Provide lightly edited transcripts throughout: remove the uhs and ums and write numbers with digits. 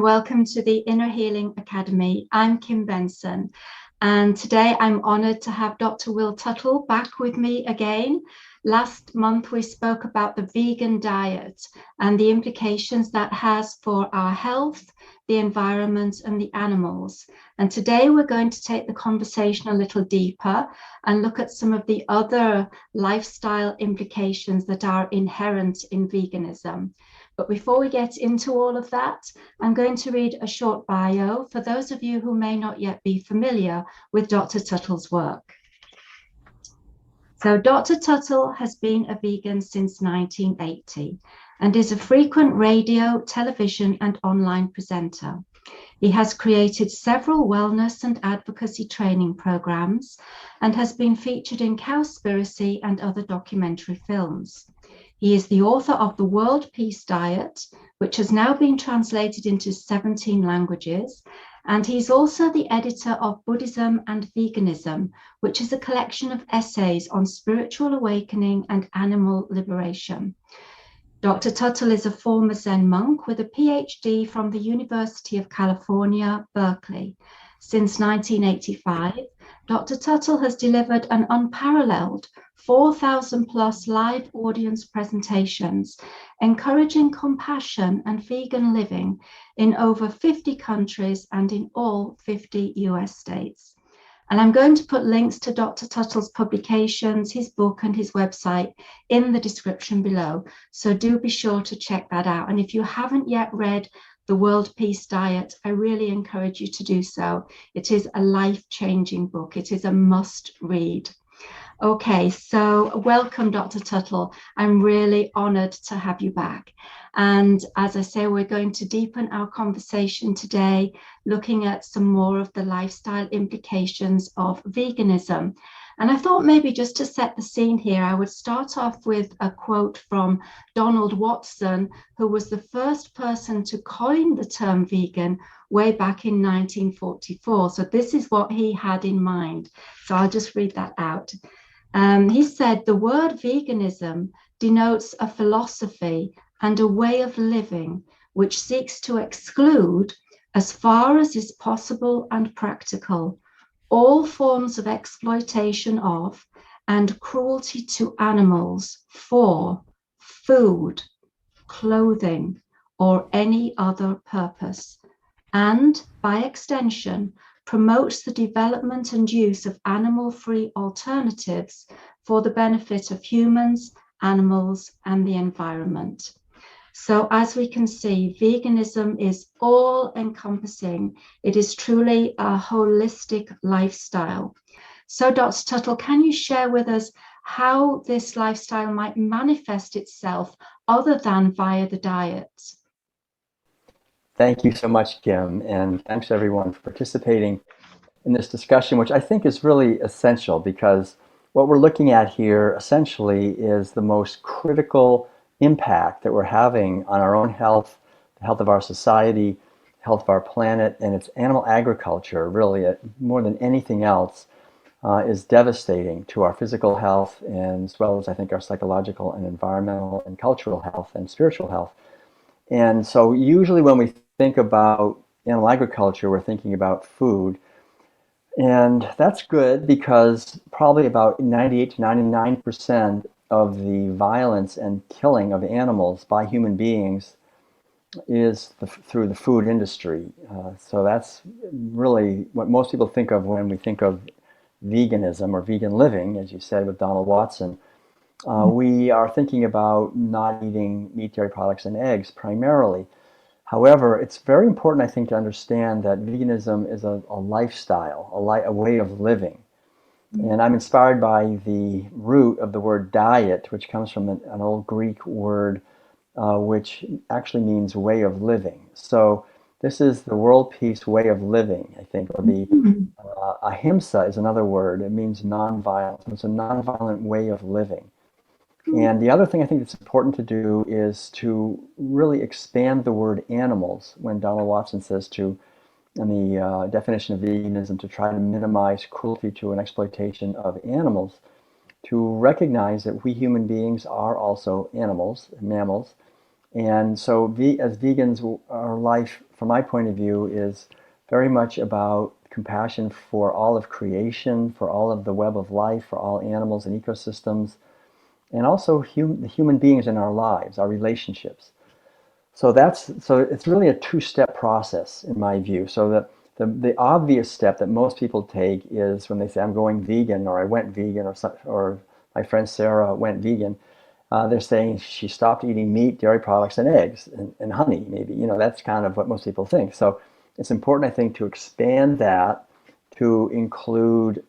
welcome to the Inner Healing Academy. I'm Kim Benson, and today I'm honoured to have Dr. Will Tuttle back with me again. Last month we spoke about the vegan diet and the implications that has for our health, the environment and the animals. And today we're going to take the conversation a little deeper and look at some of the other lifestyle implications that are inherent in veganism. But before we get into all of that, I'm going to read a short bio for those of you who may not yet be familiar with Dr. Tuttle's work. So Dr. Tuttle has been a vegan since 1980 and is a frequent radio, television and online presenter. He has created several wellness and advocacy training programs and has been featured in Cowspiracy and other documentary films. He is the author of The World Peace Diet, which has now been translated into 17 languages, and he's also the editor of Buddhism and Veganism, which is a collection of essays on spiritual awakening and animal liberation. Dr. Tuttle is a former Zen monk with a PhD from the University of California, Berkeley. Since 1985, Dr. Tuttle has delivered an unparalleled 4,000 plus live audience presentations, encouraging compassion and vegan living in over 50 countries and in all 50 US states. And I'm going to put links to Dr. Tuttle's publications, his book and his website in the description below. So do be sure to check that out. And if you haven't yet read The World Peace Diet, I really encourage you to do so. It is a life-changing book. It is a must read. Okay, so welcome, Dr. Tuttle. I'm really honored to have you back. And as I say, we're going to deepen our conversation today, looking at some more of the lifestyle implications of veganism. And I thought maybe just to set the scene here, I would start off with a quote from Donald Watson, who was the first person to coin the term vegan way back in 1944. So this is what he had in mind. So I'll just read that out. He said, "The word veganism denotes a philosophy and a way of living which seeks to exclude, as far as is possible and practical, all forms of exploitation of and cruelty to animals for food, clothing, or any other purpose, and by extension, promotes the development and use of animal-free alternatives for the benefit of humans, animals, and the environment." So as we can see, veganism is all-encompassing. It is truly a holistic lifestyle. So Dr. Tuttle, can you share with us how this lifestyle might manifest itself other than via the diet? Thank you so much, Kim, and thanks everyone for participating in this discussion, which I think is really essential because what we're looking at here essentially is the most critical impact that we're having on our own health, the health of our society, the health of our planet, and it's animal agriculture, really, more than anything else, is devastating to our physical health, and as well as I think our psychological and environmental and cultural health and spiritual health. And so usually when we think about animal agriculture, we're thinking about food. And that's good because probably about 98 to 99% of the violence and killing of animals by human beings is through the food industry. So that's really what most people think of when we think of veganism or vegan living, as you said with Donald Watson. We are thinking about not eating meat, dairy products, and eggs primarily. However, it's very important, I think, to understand that veganism is a lifestyle, a way of living. And I'm inspired by the root of the word diet, which comes from an old Greek word, which actually means way of living. So this is the world peace way of living, I think, or the ahimsa is another word. It means nonviolence. It's a nonviolent way of living. And the other thing I think that's important to do is to really expand the word animals when Donald Watson says to, in the definition of veganism, to try to minimize cruelty to and exploitation of animals, to recognize that we human beings are also animals, mammals, And so as vegans, our life, from my point of view, is very much about compassion for all of creation, for all of the web of life, for all animals and ecosystems, and also the human beings in our lives, our relationships. So it's really a two-step process in my view. So the obvious step that most people take is when they say I'm going vegan, or I went vegan, or my friend Sarah went vegan. They're saying she stopped eating meat, dairy products, and eggs, and honey, maybe. That's kind of what most people think. So it's important, I think, to expand that to include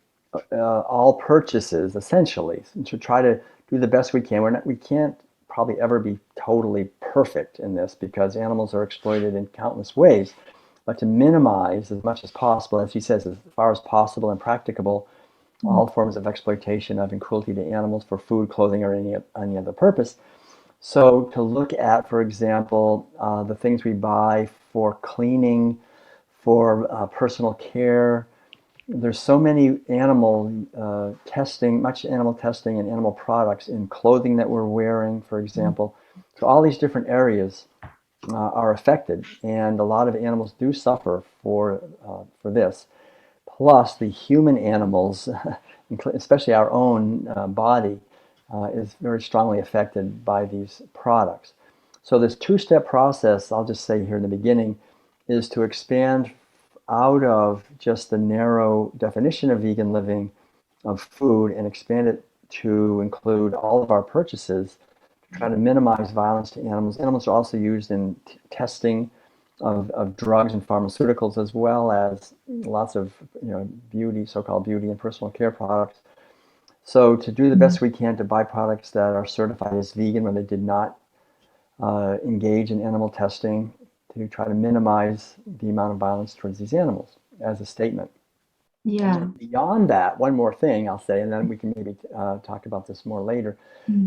all purchases, essentially, and to try to do the best we can. We can't probably ever be totally perfect in this because animals are exploited in countless ways, but to minimize as much as possible, as he says, as far as possible and practicable, all forms of exploitation of and cruelty to animals for food, clothing, or any other purpose. So to look at, for example, the things we buy for cleaning, for personal care. There's so many animal testing, much animal testing and animal products in clothing that we're wearing, for example. So all these different areas are affected, and a lot of animals do suffer for this. Plus, the human animals, especially our own body, is very strongly affected by these products. So this two-step process, I'll just say here in the beginning, is to expand out of just the narrow definition of vegan living of food and expand it to include all of our purchases to try to minimize violence to animals. Animals are also used in testing of drugs and pharmaceuticals, as well as lots of beauty, so-called beauty and personal care products. So to do the best we can to buy products that are certified as vegan when they did not engage in animal testing, to try to minimize the amount of violence towards these animals as a statement. And Yeah. then beyond that, one more thing I'll say, and then we can maybe talk about this more later,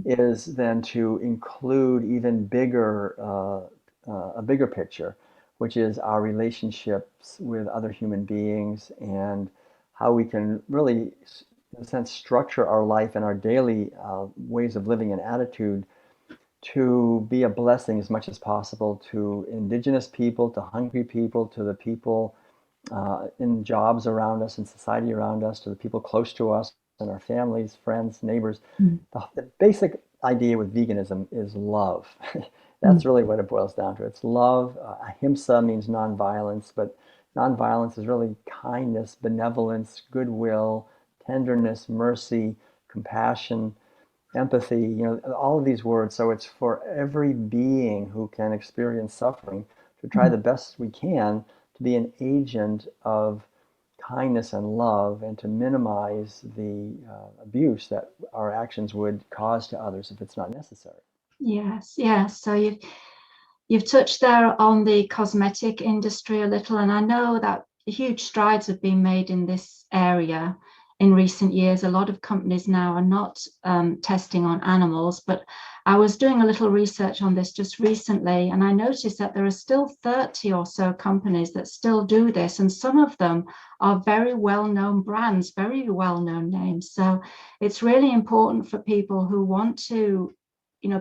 is then to include even bigger, a bigger picture, which is our relationships with other human beings and how we can really, in a sense, structure our life and our daily ways of living and attitude to be a blessing as much as possible to indigenous people, to hungry people, to the people in jobs around us, in society around us, to the people close to us, and our families, friends, neighbors. The basic idea with veganism is love. That's really what it boils down to. It's love. Ahimsa means nonviolence, but nonviolence is really kindness, benevolence, goodwill, tenderness, mercy, compassion, empathy, all of these words. So it's for every being who can experience suffering to try the best we can to be an agent of kindness and love and to minimize the abuse that our actions would cause to others if it's not necessary. Yes, yes. So you've touched there on the cosmetic industry a little, and I know that huge strides have been made in this area in recent years. A lot of companies now are not testing on animals, but I was doing a little research on this just recently, and I noticed that there are still 30 or so companies that still do this, and some of them are very well-known brands, very well-known names. So it's really important for people who want to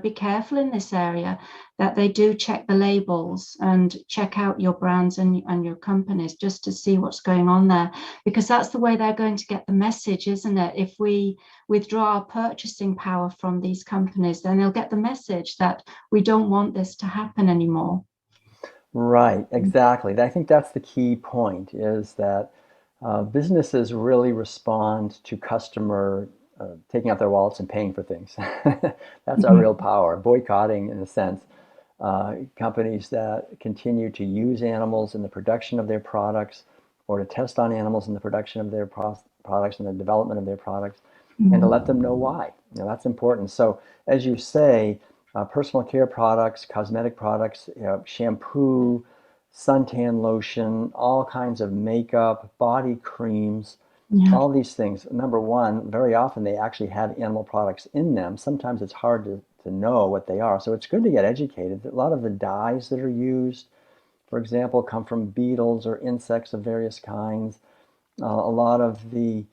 be careful in this area, that they do check the labels and check out your brands and your companies just to see what's going on there, because that's the way they're going to get the message, isn't it? If we withdraw our purchasing power from these companies, then they'll get the message that we don't want this to happen anymore. Right, exactly. I think that's the key point, is that businesses really respond to customer taking out their wallets and paying for things. That's our real power. Boycotting, in a sense, companies that continue to use animals in the production of their products or to test on animals in the production of their products and the development of their products, and to let them know why. That's important. So, as you say, personal care products, cosmetic products, shampoo, suntan lotion, all kinds of makeup, body creams, Yeah. all these things. Number one, very often they actually have animal products in them. Sometimes it's hard to know what they are. So it's good to get educated. A lot of the dyes that are used, for example, come from beetles or insects of various kinds. A lot of the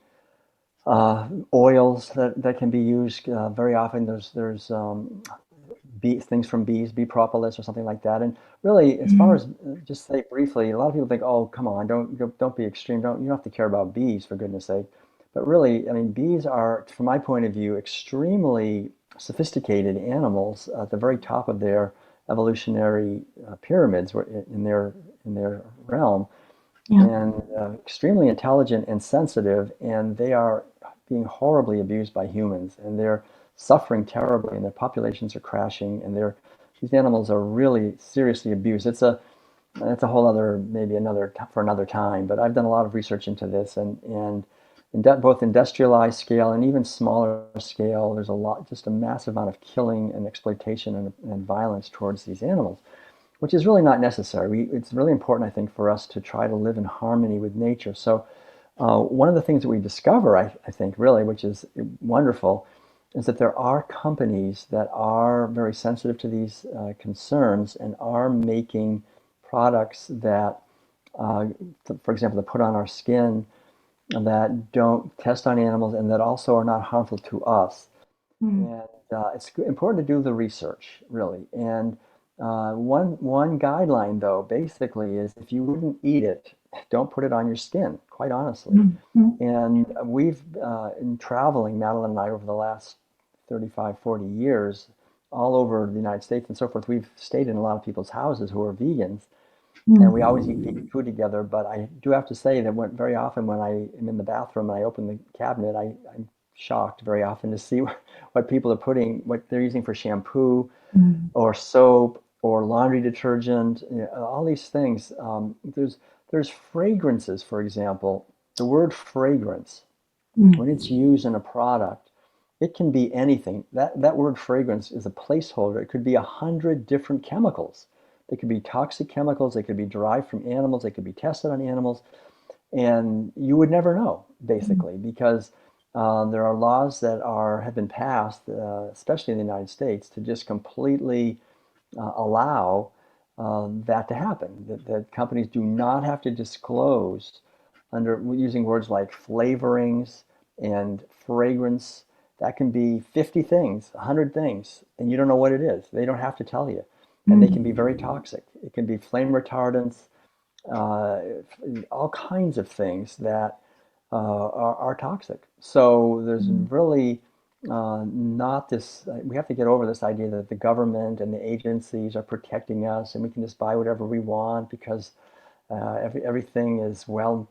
oils that can be used, very often there's things from bees, bee propolis or something like that. And really, as far as just say briefly, a lot of people think, oh, come on, don't be extreme. You don't have to care about bees, for goodness sake. But really, I mean, bees are, from my point of view, extremely sophisticated animals at the very top of their evolutionary pyramids in their realm, Yeah. and extremely intelligent and sensitive, and they are being horribly abused by humans, and they're suffering terribly, and their populations are crashing, and these animals are really seriously abused. It's a whole other, maybe another for another time, but I've done a lot of research into this, and in both industrialized scale and even smaller scale, there's just a massive amount of killing and exploitation and violence towards these animals, which is really not necessary. It's really important, I think, for us to try to live in harmony with nature. So one of the things that we discover, I think, really, which is wonderful, is that there are companies that are very sensitive to these concerns and are making products that, for example, that put on our skin, that don't test on animals, and that also are not harmful to us. Mm. And it's important to do the research, really. And one guideline, though, basically is if you wouldn't eat it, don't put it on your skin, quite honestly. Mm. Mm. And we've, in traveling, Madeline and I, over the last 35, 40 years, all over the United States and so forth, we've stayed in a lot of people's houses who are vegans, and we always eat vegan food together. But I do have to say that very often when I am in the bathroom and I open the cabinet, I'm shocked very often to see what people are putting, what they're using for shampoo Mm. or soap or laundry detergent, all these things. There's fragrances, for example. The word fragrance, Mm. when it's used in a product, it can be anything. That word fragrance is a placeholder. It could be 100 different chemicals. They could be toxic chemicals. They could be derived from animals. They could be tested on animals. And you would never know, basically, because there are laws that have been passed, especially in the United States, to just completely allow that to happen. That companies do not have to disclose under using words like flavorings and fragrance. That can be 50 things, 100 things, and you don't know what it is. They don't have to tell you. And they can be very toxic. It can be flame retardants, uh, all kinds of things that are toxic. So there's really not this, we have to get over this idea that the government and the agencies are protecting us and we can just buy whatever we want because everything is well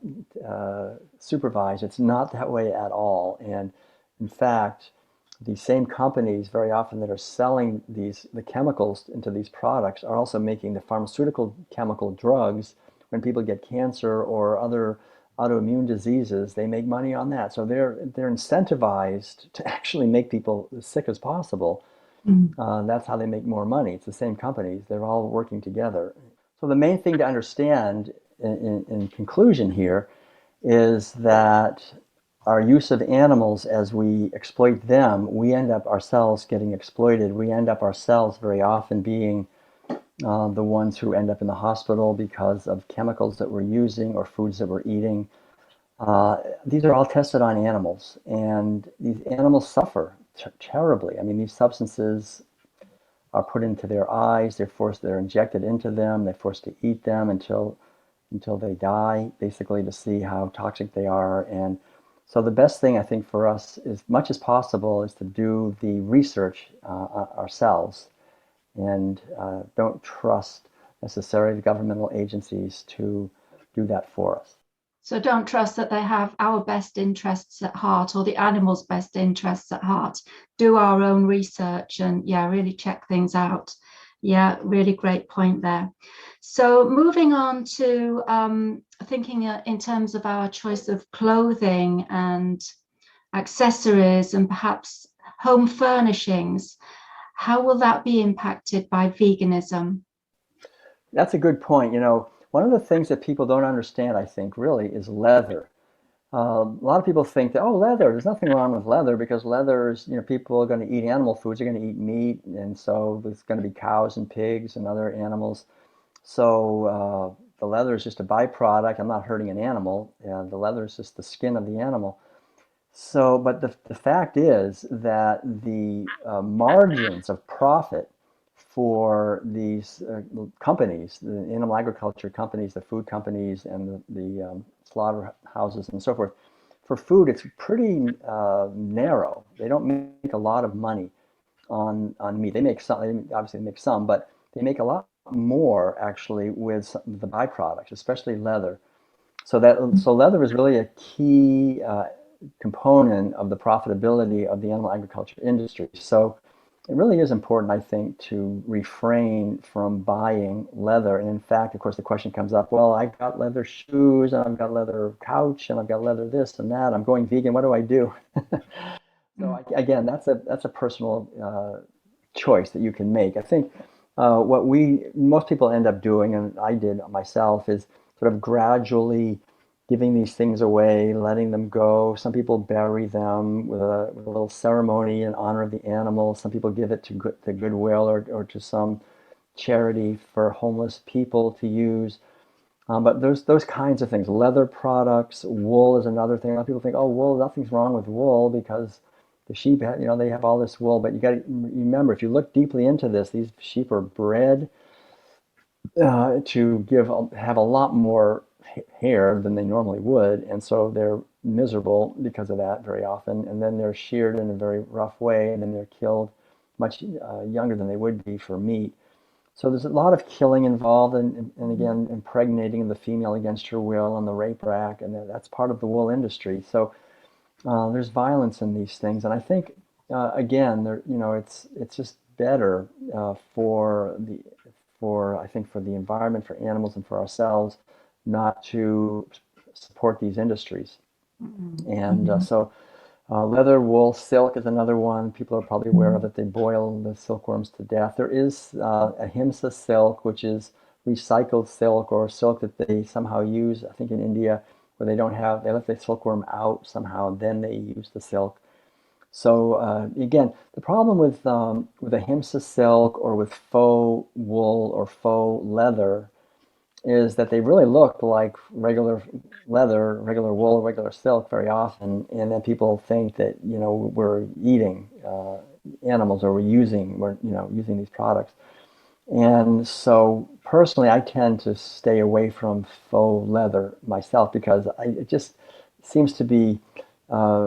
supervised. It's not that way at all. And in fact, the same companies very often that are selling the chemicals into these products are also making the pharmaceutical chemical drugs. When people get cancer or other autoimmune diseases, they make money on that. So they're incentivized to actually make people as sick as possible. Mm. That's how they make more money. It's the same companies. They're all working together. So the main thing to understand in conclusion here is that our use of animals, as we exploit them, we end up ourselves getting exploited. We end up ourselves very often being the ones who end up in the hospital because of chemicals that we're using or foods that we're eating. These are all tested on animals, and these animals suffer terribly. I mean, these substances are put into their eyes. They're injected into them. They're forced to eat them until they die, basically, to see how toxic they are. And so the best thing I think for us, as much as possible, is to do the research ourselves and don't trust necessarily the governmental agencies to do that for us. So don't trust that they have our best interests at heart or the animal's best interests at heart. Do our own research and yeah, really check things out. Yeah, really great point there. So moving on to thinking in terms of our choice of clothing and accessories and perhaps home furnishings, how will that be impacted by veganism? That's a good point. One of the things that people don't understand, I think, really, is leather. A lot of people think that, oh, leather, there's nothing wrong with leather because leather is, people are going to eat animal foods, they're going to eat meat, and so there's going to be cows and pigs and other animals. So the leather is just a byproduct. I'm not hurting an animal. The leather is just the skin of the animal. So, but the fact is that the margins of profit for these companies, the animal agriculture companies, the food companies, and the slaughterhouses and so forth. For food, it's pretty narrow. They don't make a lot of money on meat. They make some, they obviously make some, but they make a lot more actually with the byproducts, especially leather. So leather is really a key component of the profitability of the animal agriculture industry. So it really is important, I think, to refrain from buying leather. And in fact, of course, the question comes up, well, I've got leather shoes, and I've got leather couch, and I've got leather this and that. I'm going vegan. What do I do? So again, that's a personal choice that you can make. I think what most people end up doing, and I did myself, is sort of gradually giving these things away, letting them go. Some people bury them with a little ceremony in honor of the animal. Some people give it to Goodwill or to some charity for homeless people to use. But those kinds of things, leather products, wool is another thing. A lot of people think, oh, wool, nothing's wrong with wool because the sheep, they have all this wool. But you got to remember, if you look deeply into this, these sheep are bred to have a lot more hair than they normally would, and so they're miserable because of that very often. And then they're sheared in a very rough way, and then they're killed much younger than they would be for meat. So there's a lot of killing involved, and again, impregnating the female against her will, and the rape rack, and that's part of the wool industry. So there's violence in these things, and I think again, it's just better for I think for the environment, for animals, and for ourselves, not to support these industries. And leather, wool, silk is another one. People are probably aware of it. They boil the silkworms to death. There is ahimsa silk, which is recycled silk, or silk that they somehow use, I think in India, where they let the silkworm out somehow, then they use the silk. So again, the problem with ahimsa silk or with faux wool or faux leather is that they really look like regular leather, regular wool, regular silk very often, and then people think that we're eating animals, or we're using these products. And so personally, I tend to stay away from faux leather myself because it just seems to be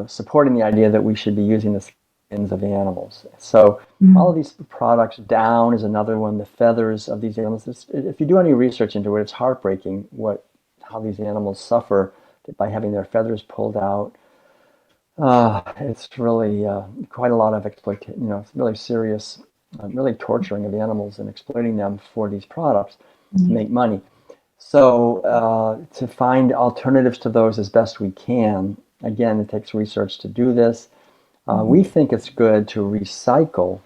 supporting the idea that we should be using the skins of animals. So all of these products, down is another one, the feathers of these animals. If you do any research into it, it's heartbreaking how these animals suffer by having their feathers pulled out. It's really quite a lot of exploitation, it's really serious, really torturing of animals and exploiting them for these products to make money. So to find alternatives to those as best we can, again, it takes research to do this. We think it's good to recycle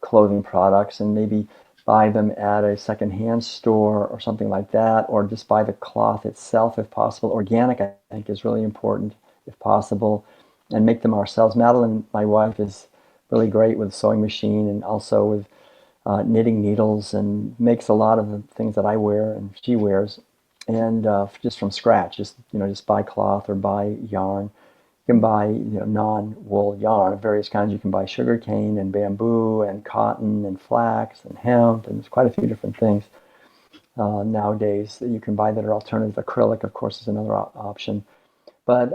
clothing products and maybe buy them at a secondhand store or something like that, or just buy the cloth itself if possible. Organic, I think, is really important if possible, and make them ourselves. Madeline, my wife, is really great with a sewing machine and also with knitting needles, and makes a lot of the things that I wear and she wears, and just from scratch. Just buy cloth or buy yarn. You can buy non-wool yarn of various kinds. You can buy sugarcane and bamboo and cotton and flax and hemp, and there's quite a few different things nowadays that you can buy that are alternative. Acrylic, of course, is another option. But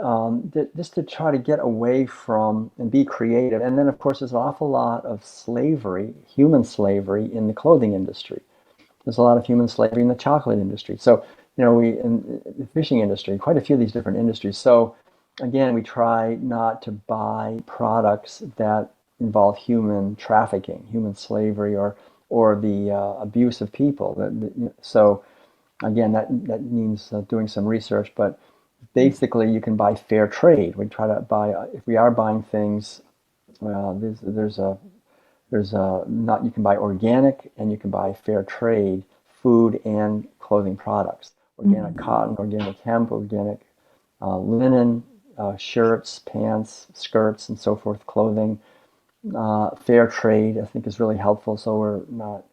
just to try to get away from and be creative. And then, of course, there's an awful lot of slavery, human slavery, in the clothing industry. There's a lot of human slavery in the chocolate industry. So, in the fishing industry, quite a few of these different industries. So, again, we try not to buy products that involve human trafficking, human slavery, or the abuse of people. So, again, that means doing some research, but basically you can buy fair trade. We try to buy, if we are buying things, you can buy organic and you can buy fair trade food and clothing products. Organic cotton, organic hemp, organic linen, shirts, pants, skirts, and so forth, clothing. Fair trade, I think, is really helpful, so we're not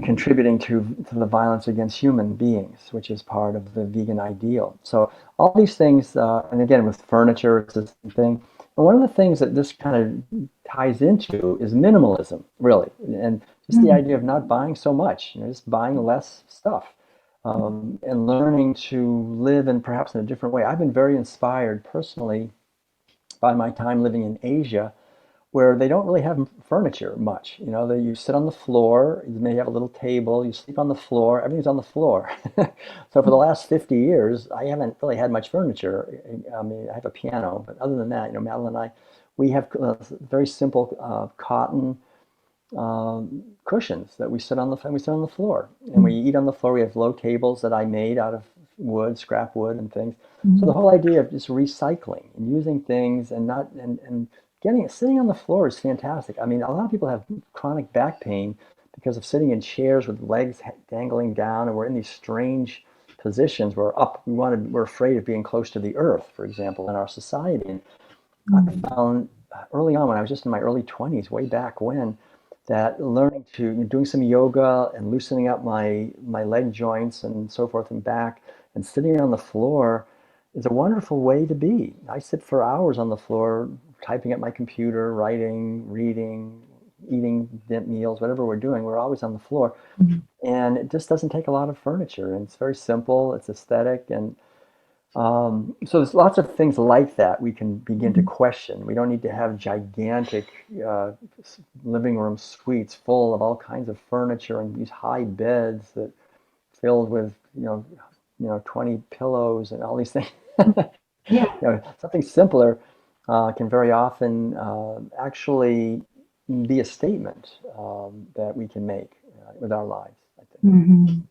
contributing to the violence against human beings, which is part of the vegan ideal. So all these things, and again, with furniture, it's the same thing. And one of the things that this kind of ties into is minimalism, really, and just the idea of not buying so much, just buying less stuff, and learning to live in perhaps in a different way. I've been very inspired personally by my time living in Asia, where they don't really have furniture much. You sit on the floor, you may have a little table, you sleep on the floor, everything's on the floor. So for the last 50 years, I haven't really had much furniture. I mean, I have a piano, but other than that, Madeline and I, we have very simple cotton cushions that we sit on the floor, and we eat on the floor. We have low tables that I made out of wood, scrap wood, and things. So the whole idea of just recycling and using things and not and sitting on the floor is fantastic. I mean, a lot of people have chronic back pain because of sitting in chairs with legs dangling down, and we're in these strange positions. We're afraid of being close to the earth, for example, in our society. And I found early on, when I was just in my early 20s, way back when, that doing some yoga and loosening up my leg joints and so forth and back, and sitting on the floor is a wonderful way to be. I sit for hours on the floor, typing at my computer, writing, reading, eating meals, whatever we're doing, we're always on the floor. And it just doesn't take a lot of furniture. And it's very simple, it's aesthetic. And so there's lots of things like that we can begin to question. We don't need to have gigantic living room suites full of all kinds of furniture and these high beds that filled with 20 pillows and all these things. Yeah. Something simpler can very often actually be a statement that we can make with our lives, I think.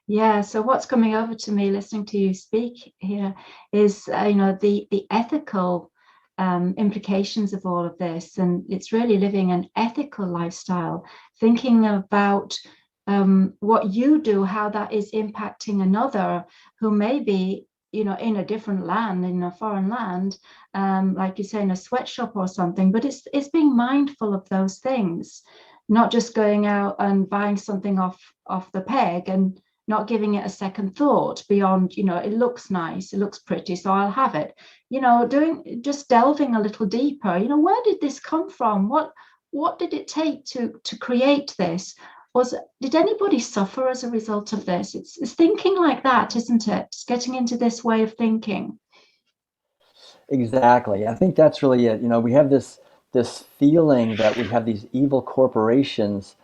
Yeah, so what's coming over to me listening to you speak here is, the ethical implications of all of this. And it's really living an ethical lifestyle, thinking about what you do, how that is impacting another who may be, in a different land, in a foreign land, like you say, in a sweatshop or something. But it's being mindful of those things, not just going out and buying something off the peg and not giving it a second thought beyond, it looks nice, it looks pretty, so I'll have it. Just delving a little deeper, where did this come from? What did it take to create this? Did anybody suffer as a result of this? It's thinking like that, isn't it? It's getting into this way of thinking. Exactly. I think that's really it. We have this feeling that we have these evil corporations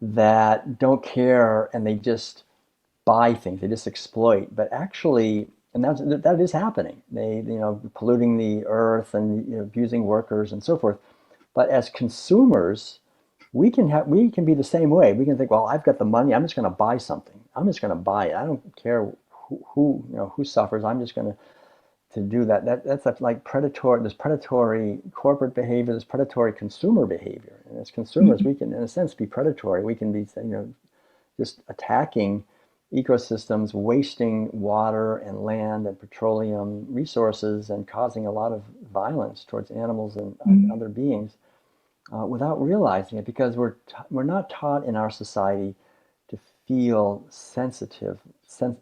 that don't care, and they just buy things, they just exploit. But actually, and that is happening. They, polluting the earth and abusing workers and so forth. But as consumers, we can be the same way. We can think, well, I've got the money, I'm just going to buy something. I'm just going to buy it. I don't care who suffers. I'm just going to do that. That's like predatory. There's predatory corporate behavior. There's predatory consumer behavior. And as consumers, we can, in a sense, be predatory. We can be, just attacking ecosystems, wasting water and land and petroleum resources, and causing a lot of violence towards animals and other beings without realizing it, because we're not taught in our society to feel sensitive,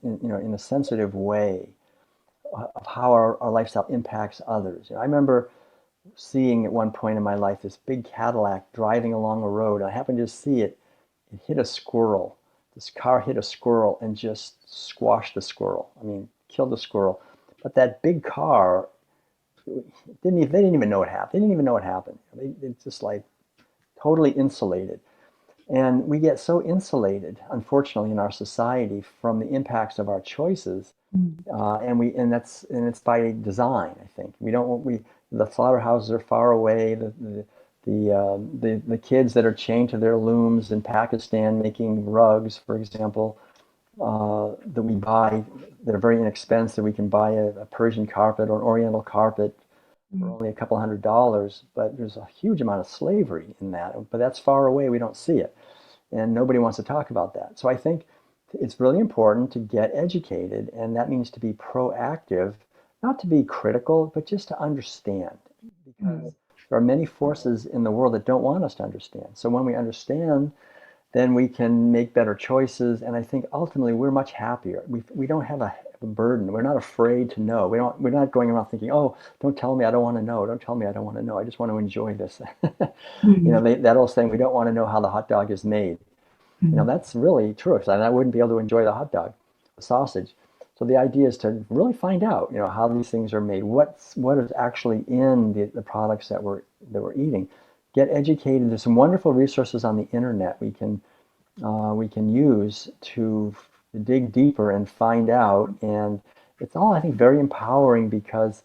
in a sensitive way of how our lifestyle impacts others. I remember seeing at one point in my life this big Cadillac driving along a road. I happened to see it. It hit a squirrel. This car hit a squirrel and just squashed the squirrel. I mean, killed the squirrel. But that big car, they didn't even know what happened. They didn't even know what happened. It's just like totally insulated. And we get so insulated, unfortunately, in our society from the impacts of our choices, and it's by design. I think the slaughterhouses are far away. The kids that are chained to their looms in Pakistan making rugs, for example, that we buy, that are very inexpensive. We can buy a Persian carpet or an Oriental carpet for only a couple $100, but there's a huge amount of slavery in that. But that's far away. We don't see it, and nobody wants to talk about that. So I think it's really important to get educated, and that means to be proactive, not to be critical, but just to understand, because there are many forces in the world that don't want us to understand. So when we understand, then we can make better choices, and I think ultimately we're much happier. We don't have the burden. We're not afraid to know. We're not going around thinking, oh, don't tell me I don't want to know. Don't tell me I don't want to know. I just want to enjoy this. Mm. That old saying, we don't want to know how the hot dog is made. Mm. That's really true, because I wouldn't be able to enjoy the hot dog, the sausage. So the idea is to really find out, how these things are made, what is actually in the products that we're eating. Get educated. There's some wonderful resources on the internet we can use to dig deeper and find out. And it's all, I think, very empowering, because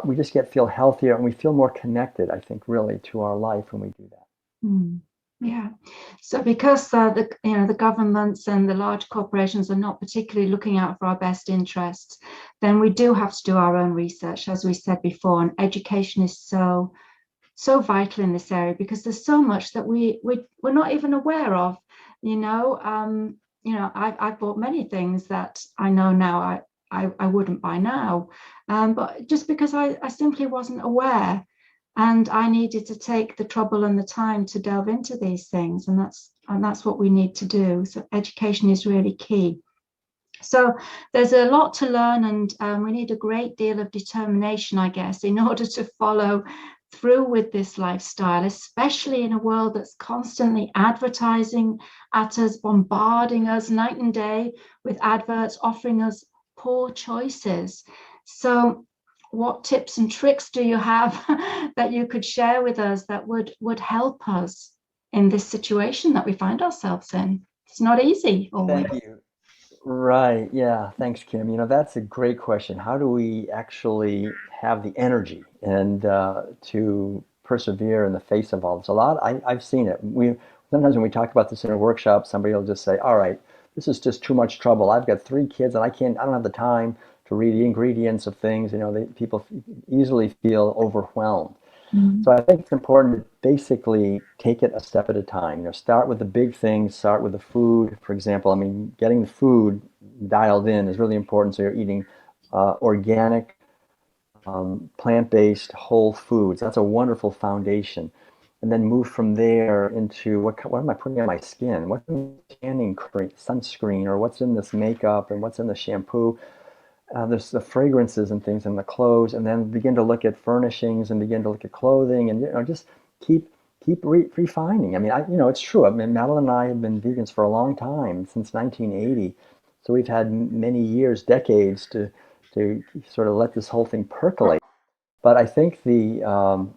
we just feel healthier and we feel more connected, I think, really, to our life when we do that. Mm. Yeah. So because the governments and the large corporations are not particularly looking out for our best interests, then we do have to do our own research, as we said before. And education is so vital in this area, because there's so much that we're not even aware of. I've bought many things that I know now I wouldn't buy now, but just because I simply wasn't aware. And I needed to take the trouble and the time to delve into these things, and that's what we need to do. So education is really key. So there's a lot to learn, and we need a great deal of determination, I guess, in order to follow through with this lifestyle, especially in a world that's constantly advertising at us, bombarding us night and day with adverts offering us poor choices. So what tips and tricks do you have that you could share with us that would help us in this situation that we find ourselves in? It's not easy always. Thank you. Right. Yeah. Thanks, Kim. That's a great question. How do we actually have the energy and to persevere in the face of all this? I've seen it. Sometimes when we talk about this in a workshop, somebody will just say, all right, this is just too much trouble. I've got 3 kids and I don't have the time to read the ingredients of things. People easily feel overwhelmed. So I think it's important to basically take it a step at a time. Start with the big things, start with the food. For example, getting the food dialed in is really important. So you're eating organic, plant-based, whole foods. That's a wonderful foundation. And then move from there into what am I putting on my skin? What's in the tanning cream, sunscreen, or what's in this makeup, and what's in the shampoo? There's the fragrances and things in the clothes, and then begin to look at furnishings and begin to look at clothing, and just keep refining. It's true. Madeline and I have been vegans for a long time, since 1980. So we've had many years, decades to sort of let this whole thing percolate. But I think the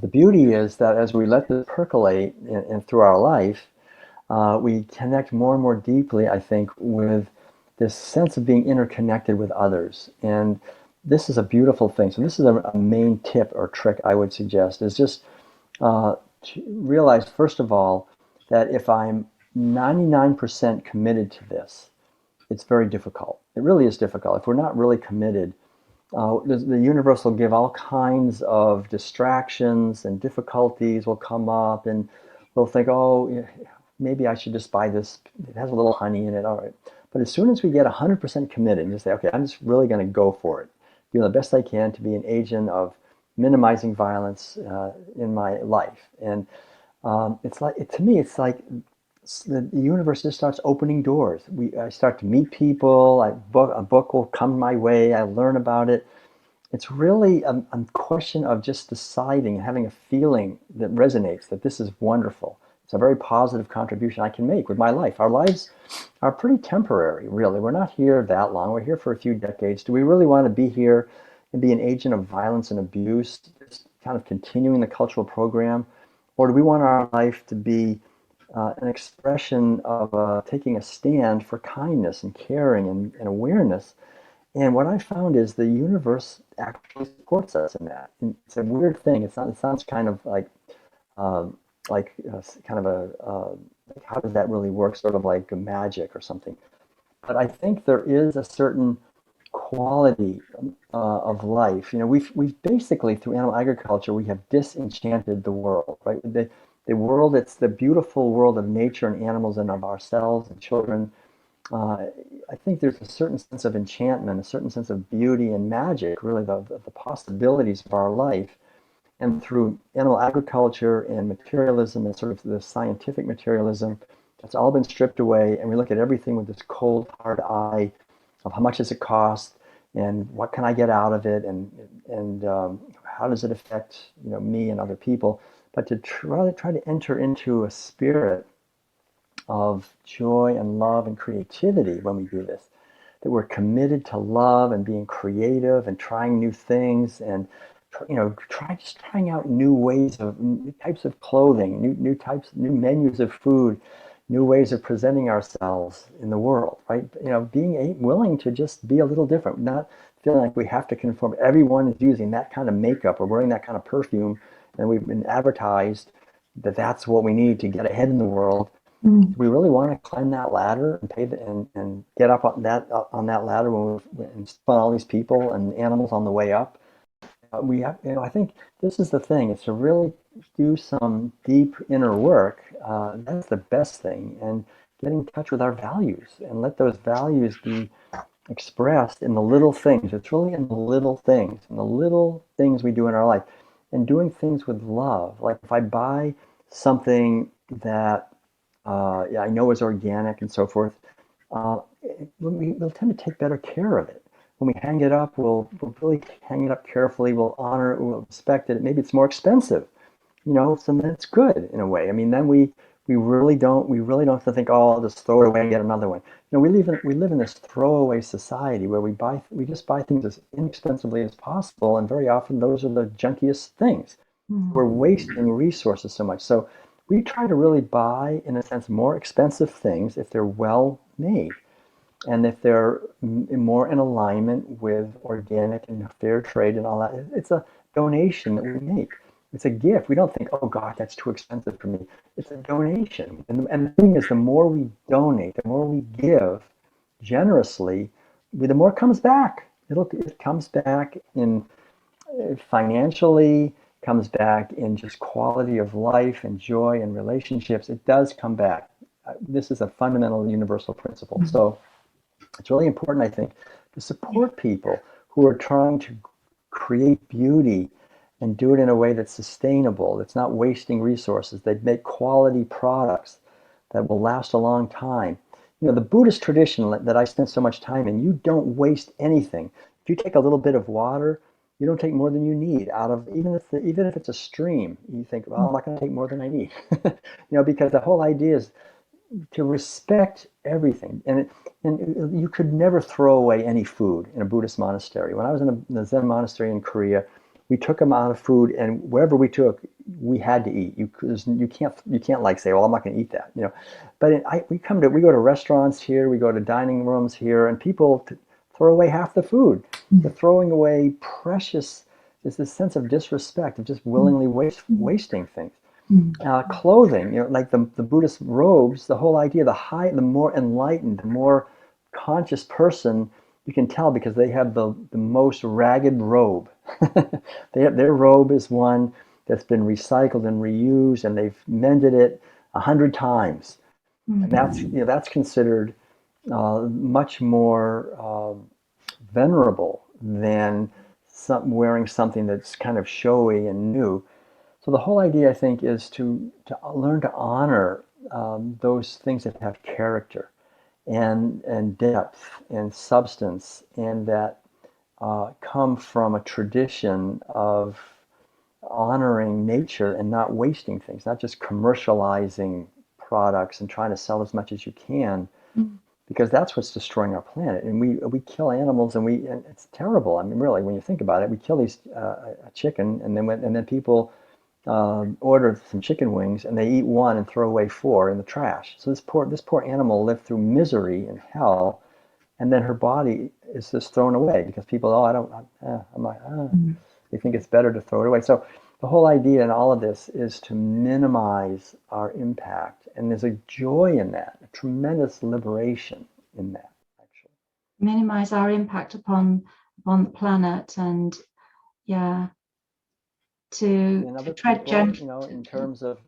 beauty is that as we let this percolate and through our life, we connect more and more deeply, I think, with this sense of being interconnected with others. And this is a beautiful thing. So this is a main tip or trick I would suggest, is just to realize, first of all, that if I'm 99% committed to this, it's very difficult. It really is difficult. If we're not really committed, the universe will give all kinds of distractions, and difficulties will come up, and we'll think, oh, maybe I should just buy this. It has a little honey in it. All right. But as soon as we get 100% committed and just say, okay, I'm just really going to go for it, do the best I can to be an agent of minimizing violence in my life. And to me, it's like the universe just starts opening doors. I start to meet people. A book will come my way. I learn about it. It's really a question of just deciding, having a feeling that resonates, that this is wonderful. It's a very positive contribution I can make with my life. Our lives are pretty temporary, really. We're not here that long. We're here for a few decades. Do we really want to be here and be an agent of violence and abuse, just kind of continuing the cultural program? Or do we want our life to be an expression of taking a stand for kindness and caring and awareness? And what I found is the universe actually supports us in that. And it's a weird thing. It sounds kind of like kind of how does that really work? Sort of like a magic or something. But I think there is a certain quality of life. We've basically, through animal agriculture, we have disenchanted the world, right? The world, it's the beautiful world of nature and animals and of ourselves and children. I think there's a certain sense of enchantment, a certain sense of beauty and magic, really, the possibilities of our life. And through animal agriculture and materialism and sort of the scientific materialism, that's all been stripped away, and we look at everything with this cold, hard eye of how much does it cost and what can I get out of it, and how does it affect me and other people, but to try to enter into a spirit of joy and love and creativity when we do this, that we're committed to love and being creative and trying new things, and trying out new types of clothing, new menus of food, new ways of presenting ourselves in the world, right? Being willing to just be a little different, not feeling like we have to conform. Everyone is using that kind of makeup or wearing that kind of perfume, and we've been advertised that that's what we need to get ahead in the world. Do we really want to climb that ladder and and get up on that ladder when and spun all these people and animals on the way up? We have, I think this is the thing. It's to really do some deep inner work. That's the best thing, and get in touch with our values and let those values be expressed in the little things. It's really in the little things we do in our life, and doing things with love. Like if I buy something that I know is organic and so forth, we'll tend to take better care of it. When we hang it up, we'll really hang it up carefully. We'll honor it. We'll respect it. Maybe it's more expensive, so then it's good in a way. I mean, then we really don't have to think, oh, I'll just throw it away and get another one. We live in this throwaway society where we just buy things as inexpensively as possible, and very often those are the junkiest things. We're wasting resources so much. So we try to really buy, in a sense, more expensive things if they're well made, and if they're more in alignment with organic and fair trade and all that. It's a donation that we make. It's a gift. We don't think, oh God, that's too expensive for me. It's a donation. And the thing is, the more we donate, the more we give generously, the more comes back. It comes back in financially, comes back in just quality of life and joy and relationships. It does come back. This is a fundamental universal principle. So it's really important, I think, to support people who are trying to create beauty and do it in a way that's sustainable, that's not wasting resources. They make quality products that will last a long time. The Buddhist tradition that I spent so much time in, you don't waste anything. If you take a little bit of water, you don't take more than you need out of, even if it's a stream. You think, well, I'm not going to take more than I need, because the whole idea is to respect everything. And you could never throw away any food in a Buddhist monastery. When I was in the Zen monastery in Korea, we took amount of food, and wherever we took, we had to eat. You can't like say, well, I'm not going to eat that, But we go to restaurants here, we go to dining rooms here, and people throw away half the food. They're throwing away precious. There's this sense of disrespect, of just willingly wasting things. Clothing, like the Buddhist robes, the whole idea, the more enlightened, the more conscious person, you can tell because they have the most ragged robe. Their robe is one that's been recycled and reused, and they've mended it 100 times. And that's considered much more venerable than wearing something that's kind of showy and new. So the whole idea, I think, is to learn to honor those things that have character and depth and substance, and that come from a tradition of honoring nature and not wasting things, not just commercializing products and trying to sell as much as you can, because that's what's destroying our planet. And we kill animals, and it's terrible. I mean, really, when you think about it, we kill a chicken, and then people order some chicken wings, and they eat one and throw away 4 in the trash. So this poor animal lived through misery and hell, and then her body is just thrown away because people, they think it's better to throw it away. So the whole idea in all of this is to minimize our impact, and there's a joy in that, a tremendous liberation in that, actually. Minimize our impact upon the planet, and to tread gently, in terms of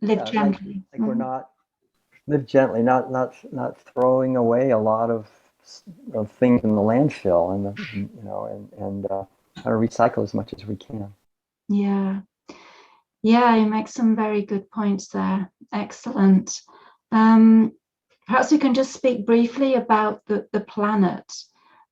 live gently. like we're not live gently, not throwing away a lot of things in the landfill, and how to recycle as much as we can. Yeah, you make some very good points there. Excellent. Perhaps we can just speak briefly about the planet,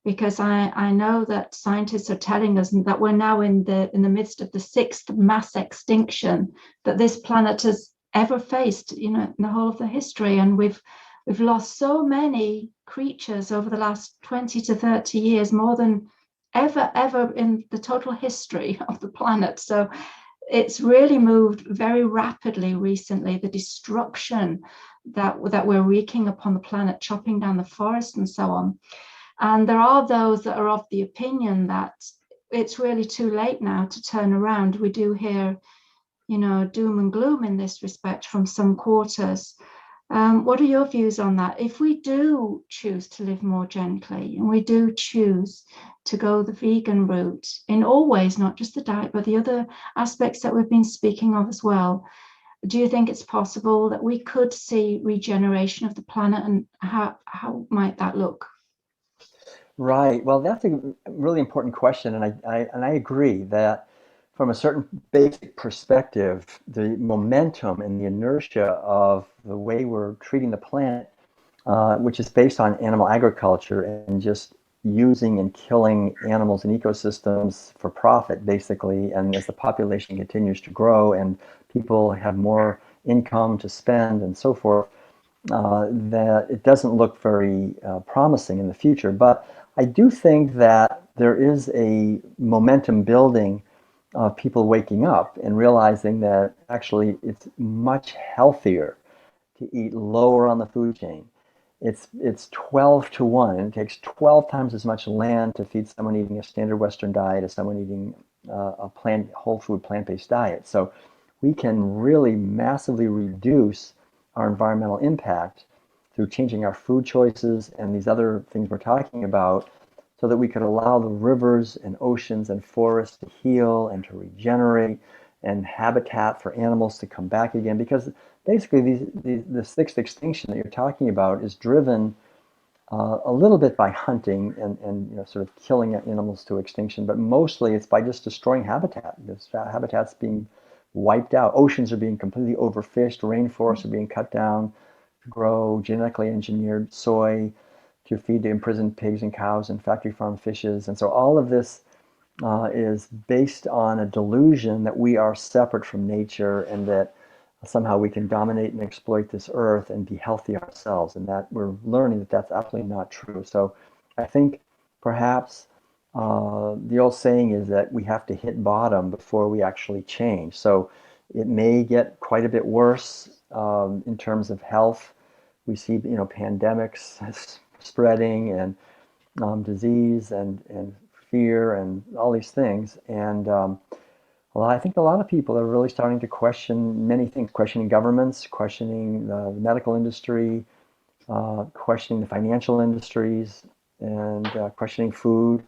because I know that scientists are telling us that we're now in the midst of the sixth mass extinction that this planet has ever faced, in the whole of the history. And we've lost so many creatures over the last 20 to 30 years, more than ever in the total history of the planet. So it's really moved very rapidly recently, the destruction that we're wreaking upon the planet, chopping down the forest and so on. And there are those that are of the opinion that it's really too late now to turn around. We do hear, doom and gloom in this respect from some quarters. What are your views on that? If we do choose to live more gently, and we do choose to go the vegan route in all ways, not just the diet, but the other aspects that we've been speaking of as well, do you think it's possible that we could see regeneration of the planet, and how might that look? Right. Well, that's a really important question, and I agree that from a certain basic perspective, the momentum and the inertia of the way we're treating the planet, which is based on animal agriculture and just using and killing animals and ecosystems for profit, basically, and as the population continues to grow and people have more income to spend and so forth, that it doesn't look very promising in the future. But I do think that there is a momentum building of people waking up and realizing that actually it's much healthier to eat lower on the food chain. It's 12 to 1. It takes 12 times as much land to feed someone eating a standard Western diet as someone eating a whole food plant-based diet. So we can really massively reduce our environmental impact through changing our food choices and these other things we're talking about, so that we could allow the rivers and oceans and forests to heal and to regenerate, and habitat for animals to come back again. Because basically the sixth extinction that you're talking about is driven a little bit by hunting and sort of killing animals to extinction, but mostly it's by just destroying habitat. This habitat's being wiped out. Oceans are being completely overfished. Rainforests are being cut down to grow genetically engineered soy to feed the imprisoned pigs and cows and factory farm fishes. And so all of this is based on a delusion that we are separate from nature and that somehow we can dominate and exploit this earth and be healthy ourselves, and that we're learning that that's absolutely not true. So I think perhaps the old saying is that we have to hit bottom before we actually change. So it may get quite a bit worse in terms of health. We see, pandemics spreading and disease and fear and all these things. And well, I think a lot of people are really starting to question many things, questioning governments, questioning the medical industry, questioning the financial industries, and questioning food.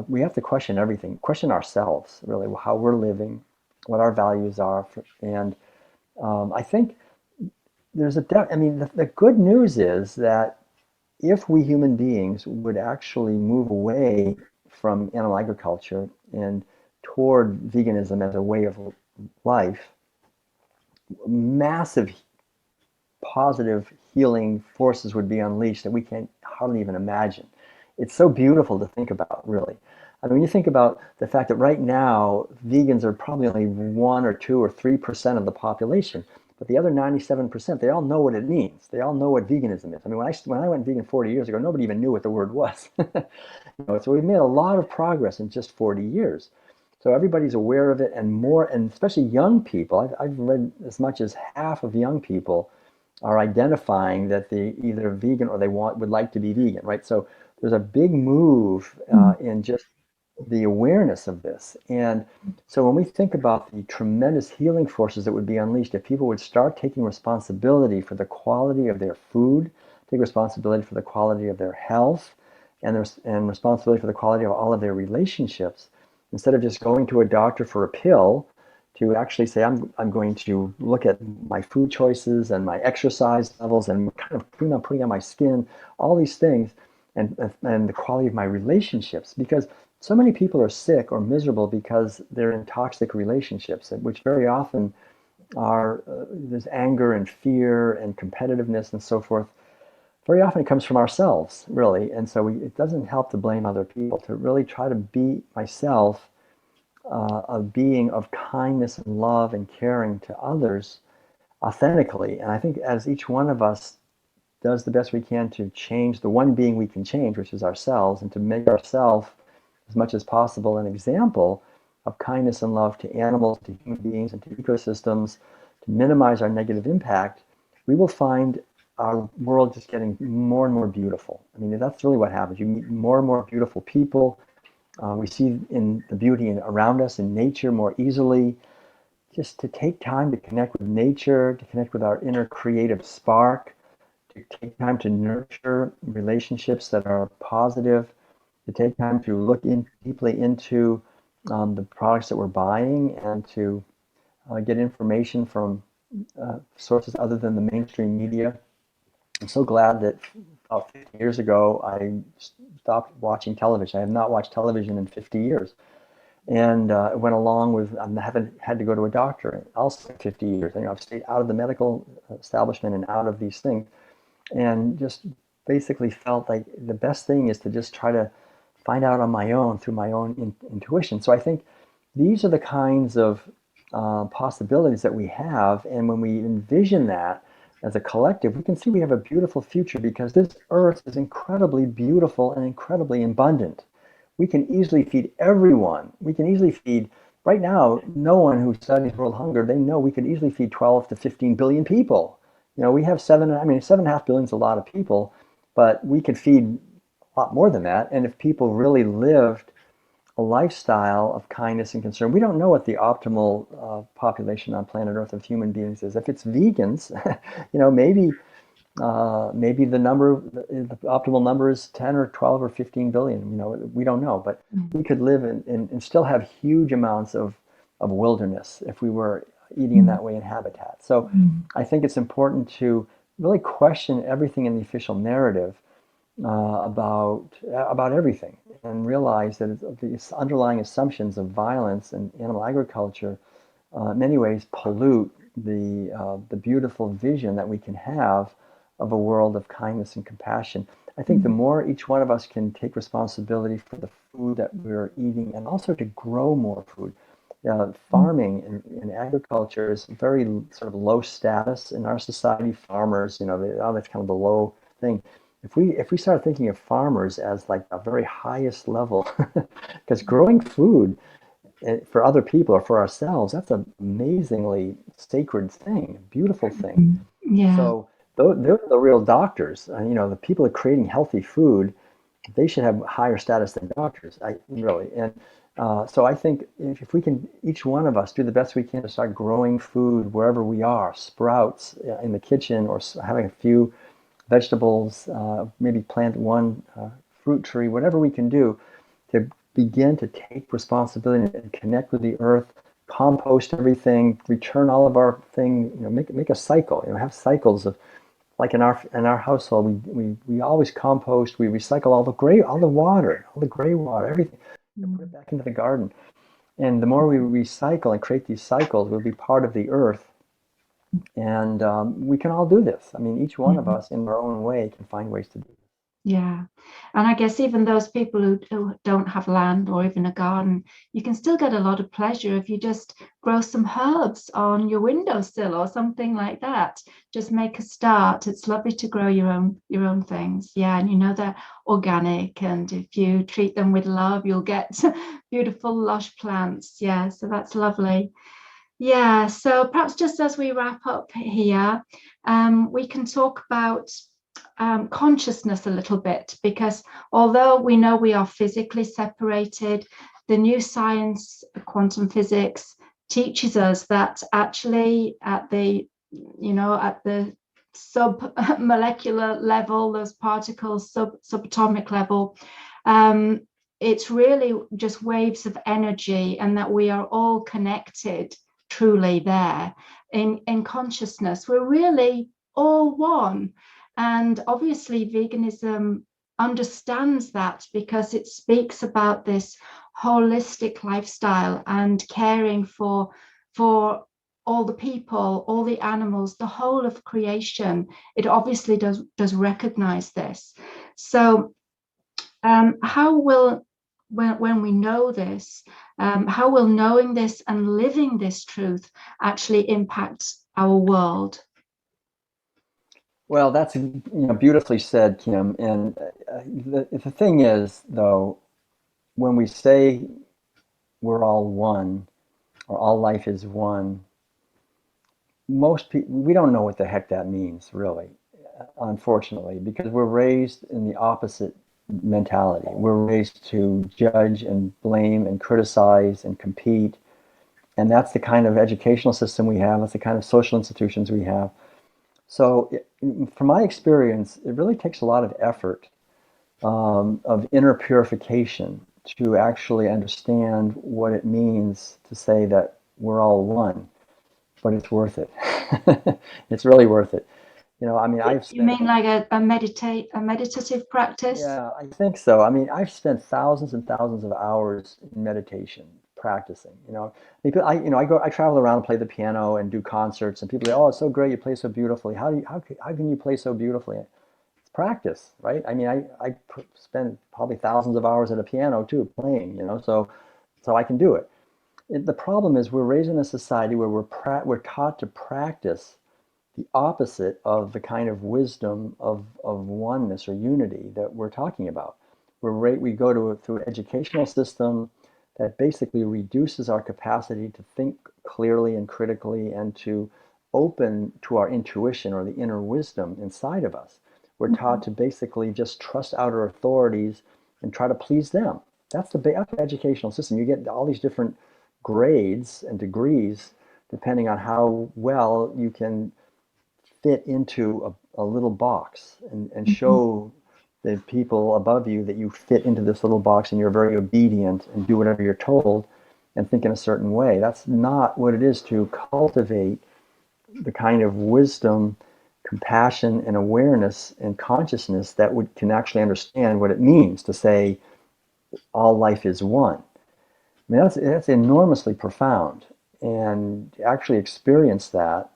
We have to question everything, question ourselves, really, how we're living, what our values are. And I think there's the good news is that if we human beings would actually move away from animal agriculture and toward veganism as a way of life, massive positive healing forces would be unleashed that we can't hardly even imagine. It's so beautiful to think about, really. I mean, you think about the fact that right now vegans are probably only 1 or 2 or 3% of the population, but the other 97%, they all know what it means. They all know what veganism is. I mean, when I went vegan 40 years ago, nobody even knew what the word was. So we've made a lot of progress in just 40 years. So everybody's aware of it, and more, and especially young people. I've read as much as half of young people are identifying that they either vegan or they would like to be vegan, right? So there's a big move in just the awareness of this. And so when we think about the tremendous healing forces that would be unleashed if people would start taking responsibility for the quality of their food, take responsibility for the quality of their health, and responsibility for the quality of all of their relationships, instead of just going to a doctor for a pill, to actually say, I'm going to look at my food choices and my exercise levels and kind of putting on my skin, all these things, and the quality of my relationships. Because so many people are sick or miserable because they're in toxic relationships, which very often are there's anger and fear and competitiveness and so forth. very often it comes from ourselves, really. And so it doesn't help to blame other people, to really try to be myself, a being of kindness and love and caring to others authentically. And I think as each one of us does the best we can to change the one being we can change, which is ourselves, and to make ourselves as much as possible an example of kindness and love to animals, to human beings, and to ecosystems, to minimize our negative impact, we will find our world just getting more and more beautiful. I mean, that's really what happens. You meet more and more beautiful people. We see in the beauty around us in nature more easily. Just to take time to connect with nature, to connect with our inner creative spark, to take time to nurture relationships that are positive, to take time to look deeply into the products that we're buying, and to get information from sources other than the mainstream media. I'm so glad that about 50 years ago I stopped watching television. I have not watched television in 50 years. And it went along with, I haven't had to go to a doctor also 50 years. I've stayed out of the medical establishment and out of these things, and just basically felt like the best thing is to just try to find out on my own through my own intuition. So I think these are the kinds of possibilities that we have. And when we envision that as a collective, we can see we have a beautiful future, because this earth is incredibly beautiful and incredibly abundant. We can easily feed everyone. We can easily feed, right now, no one who studies world hunger, they know we could easily feed 12 to 15 billion people. We have 7.5 billion is a lot of people, but we could feed a lot more than that. And if people really lived a lifestyle of kindness and concern, we don't know what the optimal population on planet Earth of human beings is. If it's vegans, maybe the optimal number is 10 or 12 or 15 billion. We don't know, but we could live and still have huge amounts of wilderness if we were eating in that way in habitat. So I think it's important to really question everything in the official narrative about everything, and realize that the underlying assumptions of violence and animal agriculture in many ways pollute the beautiful vision that we can have of a world of kindness and compassion. I think the more each one of us can take responsibility for the food that we're eating, and also to grow more food. Farming and agriculture is very sort of low status in our society. Farmers, that's kind of the low thing. If we start thinking of farmers as like the very highest level, because growing food for other people or for ourselves, that's an amazingly sacred thing, a beautiful thing. Yeah. So they're the real doctors. The people that are creating healthy food, they should have higher status than doctors. So I think if we can, each one of us, do the best we can to start growing food wherever we are, sprouts in the kitchen, or having a few vegetables, maybe plant one fruit tree, whatever we can do to begin to take responsibility and connect with the earth, compost everything, return all of our thing, make a cycle, have cycles of, like in our household, we always compost, we recycle all the gray water, everything, put it back into the garden. And the more we recycle and create these cycles, we'll be part of the earth. And we can all do this. Each one of us in our own way can find ways to do it. Yeah. And I guess even those people who don't have land or even a garden, you can still get a lot of pleasure if you just grow some herbs on your windowsill or something like that. Just make a start. It's lovely to grow your own things. Yeah. And they're organic, and if you treat them with love, you'll get beautiful lush plants. Yeah. So that's lovely. Yeah. So perhaps just as we wrap up here, we can talk about consciousness a little bit, because although we know we are physically separated, the new science, quantum physics, teaches us that actually at the sub-molecular level, those particles, subatomic level, it's really just waves of energy, and that we are all connected truly there in consciousness. We're really all one. And obviously veganism understands that, because it speaks about this holistic lifestyle and caring for all the people, all the animals, the whole of creation, it obviously does recognize this. So how will, when we know this, how will knowing this and living this truth actually impact our world? Well, that's beautifully said, Kim. And the thing is, though, when we say we're all one or all life is one, most people, we don't know what the heck that means, really, unfortunately, because we're raised in the opposite mentality. We're raised to judge and blame and criticize and compete. And that's the kind of educational system we have. That's the kind of social institutions we have. So, from my experience, it really takes a lot of effort, of inner purification to actually understand what it means to say that we're all one. But it's worth it. It's really worth it. I mean, I've You spent, mean like a meditative practice? yeah, I think so. I mean, I've spent thousands and thousands of hours in meditation practicing. I travel around and play the piano and do concerts, and people say, "Oh, it's so great, you play so beautifully. How can you play so beautifully?" It's practice, right? I mean, I spend probably thousands of hours at a piano too, playing, so I can do it. The problem is we're raised in a society where we're taught to practice the opposite of the kind of wisdom of oneness or unity that we're talking about. We go through an educational system that basically reduces our capacity to think clearly and critically and to open to our intuition or the inner wisdom inside of us. We're taught to basically just trust outer authorities and try to please them. That's the educational system. You get all these different grades and degrees depending on how well you can fit into a little box and Mhm. show the people above you that you fit into this little box and you're very obedient and do whatever you're told and think in a certain way. That's not what it is to cultivate the kind of wisdom, compassion, and awareness and consciousness that can actually understand what it means to say all life is one. I mean, that's enormously profound, and to actually experience that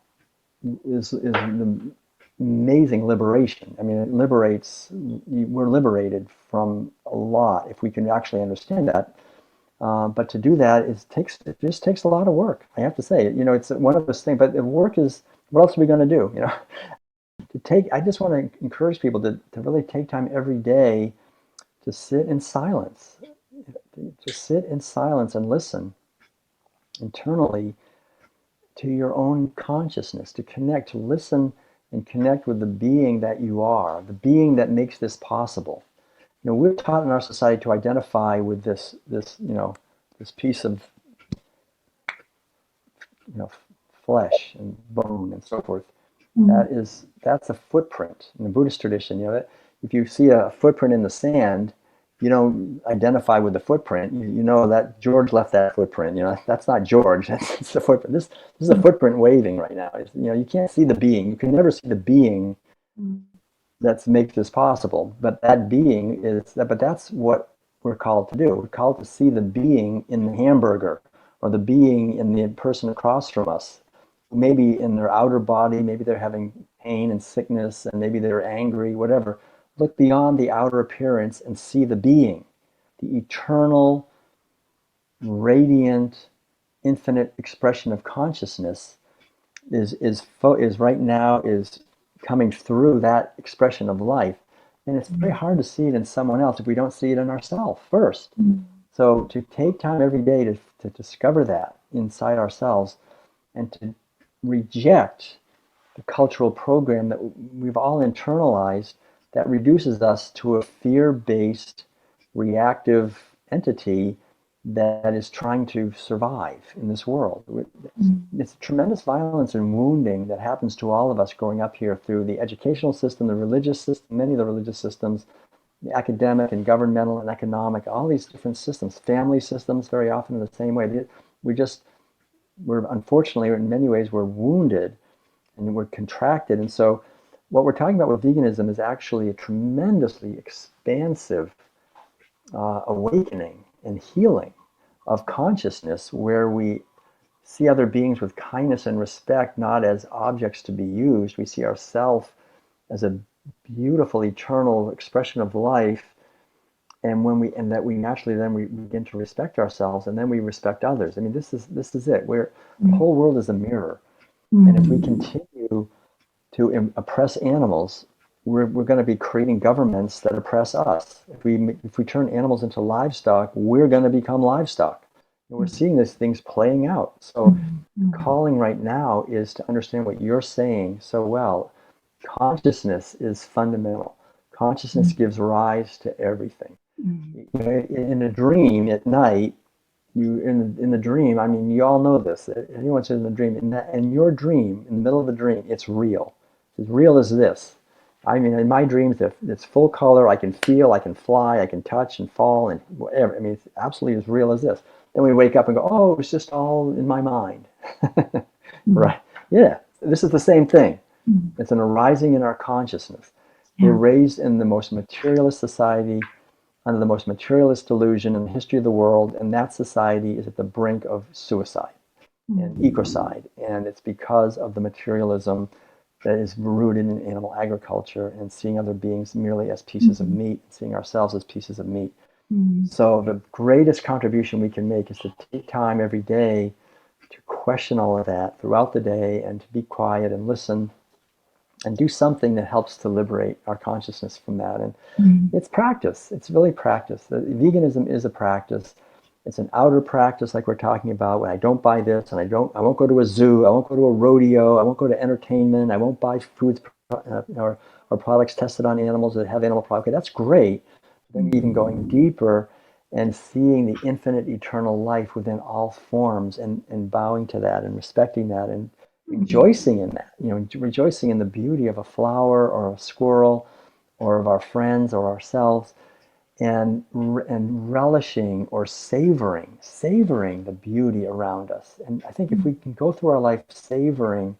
is an amazing liberation. I mean, we're liberated from a lot if we can actually understand that. But to do that, it just takes a lot of work. I have to say, it's one of those things. But the work is, what else are we going to do? I just want to encourage people to really take time every day to sit in silence, to sit in silence and listen internally to your own consciousness, to listen and connect with the being that you are, the being that makes this possible. We're taught in our society to identify with this piece of, you know, flesh and bone and so forth. Mm. That's a footprint in the Buddhist tradition. If you see a footprint in the sand, you don't identify with the footprint. You know that George left that footprint. That's not George. That's the footprint. This is a footprint waving right now. You can't see the being. You can never see the being Mm. that makes this possible. But that being is that. But that's what we're called to do. We're called to see the being in the hamburger or the being in the person across from us. Maybe in their outer body, maybe they're having pain and sickness, and maybe they're angry, whatever. Look beyond the outer appearance and see the being, the eternal, radiant, infinite expression of consciousness is right now is coming through that expression of life. And it's very hard to see it in someone else if we don't see it in ourselves first. Mm. So to take time every day to discover that inside ourselves and to reject the cultural program that we've all internalized that reduces us to a fear-based, reactive entity that is trying to survive in this world. Mm. It's tremendous violence and wounding that happens to all of us growing up here through the educational system, the religious system, many of the religious systems, the academic and governmental and economic, all these different systems, family systems, very often in the same way. We're unfortunately, in many ways, we're wounded and we're contracted. And so what we're talking about with veganism is actually a tremendously expansive awakening and healing of consciousness where we see other beings with kindness and respect, not as objects to be used. We see ourselves as a beautiful, eternal expression of life. And that we naturally then we begin to respect ourselves, and then we respect others. I mean, this is it. The whole world is a mirror, and if we continue to oppress animals, we're going to be creating governments that oppress us. If we turn animals into livestock, we're going to become livestock. And we're seeing these things playing out. So calling right now is to understand what you're saying so well. Consciousness is fundamental. Consciousness gives rise to everything. You know, in a dream at night, in the dream, I mean, you all know this. Anyone's in the dream, in your dream, in the middle of the dream, it's real. It's as real as this. I mean, in my dreams, it's full color. I can feel, I can fly, I can touch and fall, and whatever. I mean, it's absolutely as real as this. Then we wake up and go, oh, it was just all in my mind. Right? Yeah, this is the same thing. It's an arising in our consciousness. We're raised in the most materialist society, under the most materialist delusion in the history of the world, and that society is at the brink of suicide and ecocide. And it's because of the materialism that is rooted in animal agriculture and seeing other beings merely as pieces of meat, seeing ourselves as pieces of meat. So the greatest contribution we can make is to take time every day to question all of that throughout the day, and to be quiet and listen and do something that helps to liberate our consciousness from that. And it's practice. It's really practice. Veganism is a practice. It's an outer practice, like we're talking about. When I don't buy this, and I won't go to a zoo, I won't go to a rodeo, I won't go to entertainment, I won't buy foods or products tested on animals that have animal products. Okay, that's great. Then even going deeper and seeing the infinite eternal life within all forms, and bowing to that and respecting that, and rejoicing in that, rejoicing in the beauty of a flower or a squirrel or of our friends or ourselves, and relishing or savoring the beauty around us. And I think if we can go through our life savoring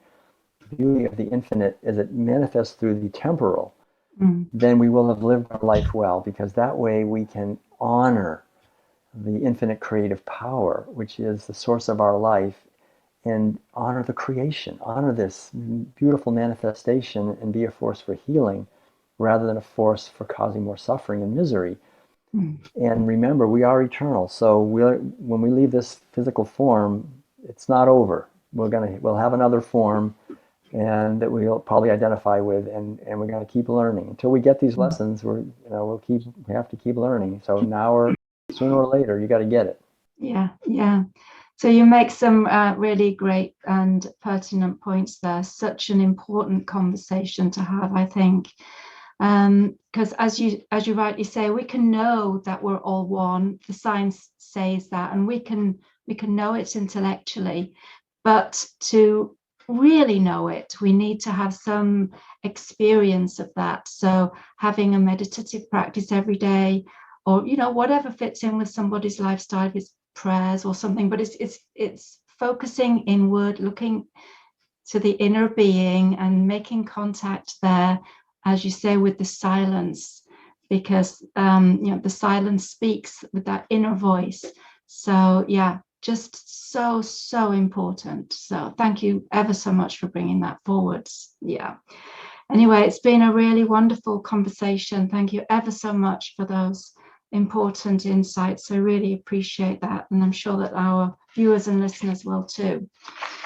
the beauty of the infinite as it manifests through the temporal, then we will have lived our life well, because that way we can honor the infinite creative power, which is the source of our life, and honor the creation, honor this beautiful manifestation, and be a force for healing rather than a force for causing more suffering and misery. And remember, we are eternal. So when we leave this physical form, it's not over. We'll have another form, and that we'll probably identify with, and we're going to keep learning until we get these lessons. We have to keep learning. So now or sooner or later, you got to get it. Yeah. So you make some really great and pertinent points there. Such an important conversation to have, I think, because as you rightly say, we can know that we're all one. The science says that, and we can know it intellectually, but to really know it, we need to have some experience of that. So having a meditative practice every day, or whatever fits in with somebody's lifestyle, if it's prayers or something, but it's focusing inward, looking to the inner being and making contact there, as you say, with the silence, because the silence speaks with that inner voice. So yeah, just so important. So thank you ever so much for bringing that forward. Yeah. Anyway, it's been a really wonderful conversation. Thank you ever so much for those important insights. I really appreciate that, and I'm sure that our viewers and listeners will too.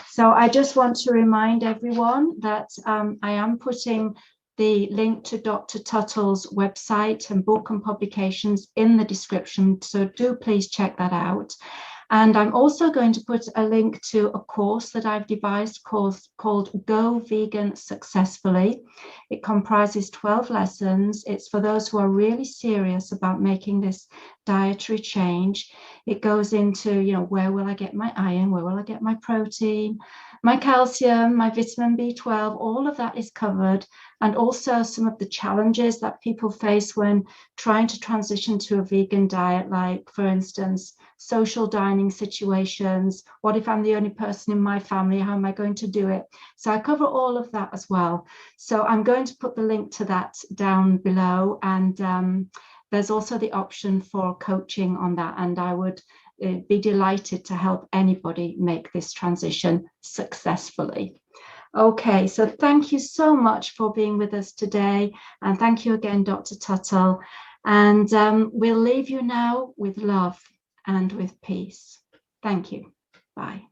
So I just want to remind everyone that I am putting the link to Dr. Tuttle's website and book and publications in the description, so do please check that out. And I'm also going to put a link to a course that I've devised called Go Vegan Successfully. It comprises 12 lessons. It's for those who are really serious about making this dietary change. It goes into, where will I get my iron? Where will I get my protein? My calcium, my vitamin B12, all of that is covered. And also some of the challenges that people face when trying to transition to a vegan diet, like, for instance, social dining situations. What if I'm the only person in my family? How am I going to do it? So I cover all of that as well. So I'm going to put the link to that down below. And there's also the option for coaching on that. And I would be delighted to help anybody make this transition successfully. Okay, so thank you so much for being with us today. And thank you again, Dr. Tuttle. And we'll leave you now with love and with peace. Thank you. Bye.